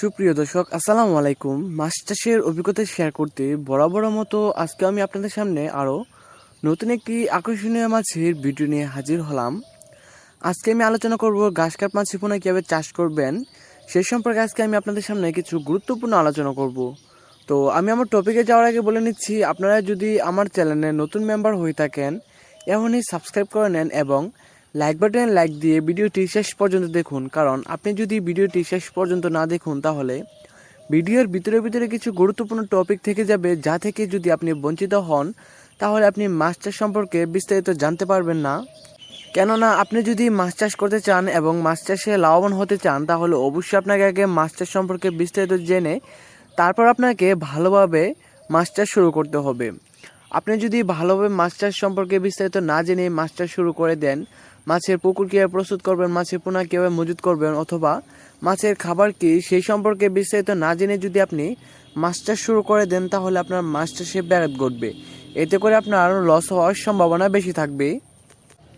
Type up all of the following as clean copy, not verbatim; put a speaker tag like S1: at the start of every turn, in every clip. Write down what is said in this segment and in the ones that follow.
S1: সুপ্রিয় দর্শক, আসসালামু আলাইকুম। মাছ চাষের অভিজ্ঞতা শেয়ার করতে বরাবর মতো আজকে আমি আপনাদের সামনে আরও নতুন একটি আকর্ষণীয় মাছের ভিডিও নিয়ে হাজির হলাম। আজকে আমি আলোচনা করব ঘাসকার্প মাছের পোনা কীভাবে চাষ করবেন সে সম্পর্কে আজকে আমি আপনাদের সামনে কিছু গুরুত্বপূর্ণ আলোচনা করব। তো আমি আমার টপিকে যাওয়ার আগে বলে নিচ্ছি, আপনারা যদি আমার চ্যানেলে নতুন মেম্বার হয়ে থাকেন এখনই সাবস্ক্রাইব করে নেন এবং লাইক বাটনে লাইক দিয়ে ভিডিওটি শেষ পর্যন্ত দেখুন, কারণ আপনি যদি ভিডিওটি শেষ পর্যন্ত না দেখুন তাহলে ভিডিওর ভিতরে কিছু গুরুত্বপূর্ণ টপিক থেকে যাবে, যা থেকে যদি আপনি বঞ্চিত হন তাহলে আপনি মাছ চাষ সম্পর্কে বিস্তারিত জানতে পারবেন না। কেননা আপনি যদি মাছ চাষ করতে চান এবং মাছ চাষে লাভবান হতে চান তাহলে অবশ্যই আপনাকে আগে মাছ চাষ সম্পর্কে বিস্তারিত জেনে তারপর আপনাকে ভালোভাবে মাছ চাষ শুরু করতে হবে। আপনি যদি ভালোভাবে মাছ চাষ সম্পর্কে বিস্তারিত না জেনে মাছ চাষ শুরু করে দেন, মাছের পুকুর কীভাবে প্রস্তুত করবেন, মাছের পোনা কীভাবে মজুত করবেন অথবা মাছের খাবার কী সেই সম্পর্কে বিস্তারিত না জেনে যদি আপনি মাছ চাষ শুরু করে দেন তাহলে আপনার মাছ চাষে ব্যাঘাত ঘটবে। এতে করে আপনার লস হওয়ার সম্ভাবনা বেশি থাকবে।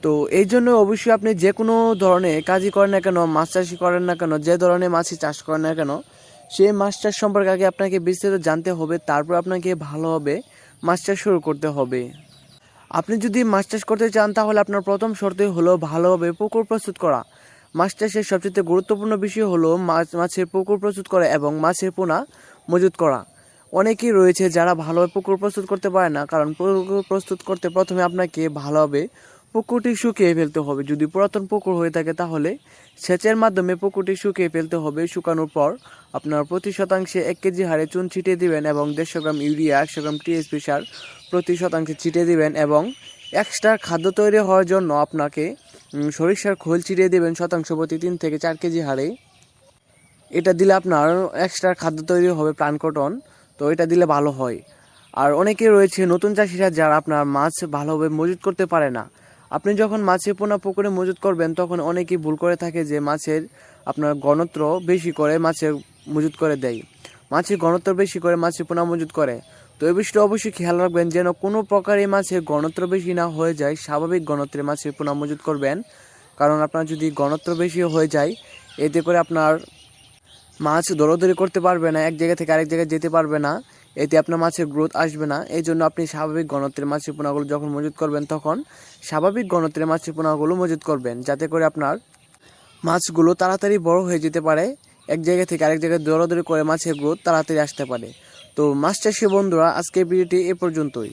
S1: তো এই জন্য অবশ্যই আপনি যে কোনো ধরনের কাজই করেন না কেন, মাছ চাষই করেন না কেন, যে ধরনের মাছই চাষ করেন না কেন, সেই মাছ চাষ সম্পর্কে আগে আপনাকে বিস্তারিত জানতে হবে, তারপর আপনাকে ভালোভাবে মাছ চাষ শুরু করতে হবে। আপনি যদি মাছ চাষ করতে চান তাহলে আপনার প্রথম শর্তই হলো ভালোভাবে পুকুর প্রস্তুত করা। মাছ চাষের সবচেয়ে গুরুত্বপূর্ণ বিষয় হলো মাছের পুকুর প্রস্তুত করা এবং মাছের পোনা মজুত করা। অনেকেই রয়েছে যারা ভালোভাবে পুকুর প্রস্তুত করতে পারে না, কারণ পুকুর প্রস্তুত করতে প্রথমে আপনাকে ভালোভাবে পুকুরটি শুকিয়ে ফেলতে হবে। যদি পুরাতন পুকুর হয়ে থাকে তাহলে সেচের মাধ্যমে পুকুরটি শুকিয়ে ফেলতে হবে। শুকানোর পর আপনার প্রতি শতাংশে 1 কেজি হারে চুন ছিটিয়ে দিবেন এবং 150 গ্রাম ইউরিয়া, 100 গ্রাম টিএসপি সার প্রতি শতাংশে ছিটিয়ে দিবেন এবং এক্সট্রা খাদ্য তৈরি হওয়ার জন্য আপনাকে সরিষার খোল ছিটিয়ে দেবেন শতাংশ প্রতি 3 থেকে 4 কেজি হারে। এটা দিলে আপনার এক্সট্রা খাদ্য তৈরি হবে প্লান্ট। তো এটা দিলে ভালো হয়। আর অনেকে রয়েছে নতুন চাষিরা যারা আপনার মাছ ভালোভাবে মজুত করতে পারে না। আপনি যখন মাছের পোনা পুকুরে মজুত করবেন তখন অনেকেই ভুল করে থাকে যে মাছের আপনার ঘনত্ব বেশি করে মাছের মজুত করে দেয়, মাছের ঘনত্ব বেশি করে মাছের পোনা মজুত করে। তো এই বিষয়টা অবশ্যই খেয়াল রাখবেন যেন কোনো প্রকারে মাছের ঘনত্ব বেশি না হয়ে যায়, স্বাভাবিক ঘনত্বে মাছের পোনা মজুত করবেন। কারণ আপনার যদি ঘনত্ব বেশি হয়ে যায় এতে করে আপনার মাছ দৌড়াদৌড়ি করতে পারবে না, এক জায়গা থেকে আরেক জায়গায় যেতে পারবে না, এতে আপনার মাছের গ্রোথ আসবে না। এই জন্য আপনি স্বাভাবিক ঘনত্বের মাছের পোনাগুলো যখন মজুত করবেন তখন স্বাভাবিক ঘনত্বের মাছের পোনাগুলো মজুত করবেন, যাতে করে আপনার মাছগুলো তাড়াতাড়ি বড় হয়ে যেতে পারে, এক জায়গা থেকে আরেক জায়গায় দৌড়াদৌড়ি করে মাছের গ্রোথ তাড়াতাড়ি আসতে পারে। তো মাছ চাষি বন্ধুরা, আজকের ভিডিওটি এ পর্যন্তই।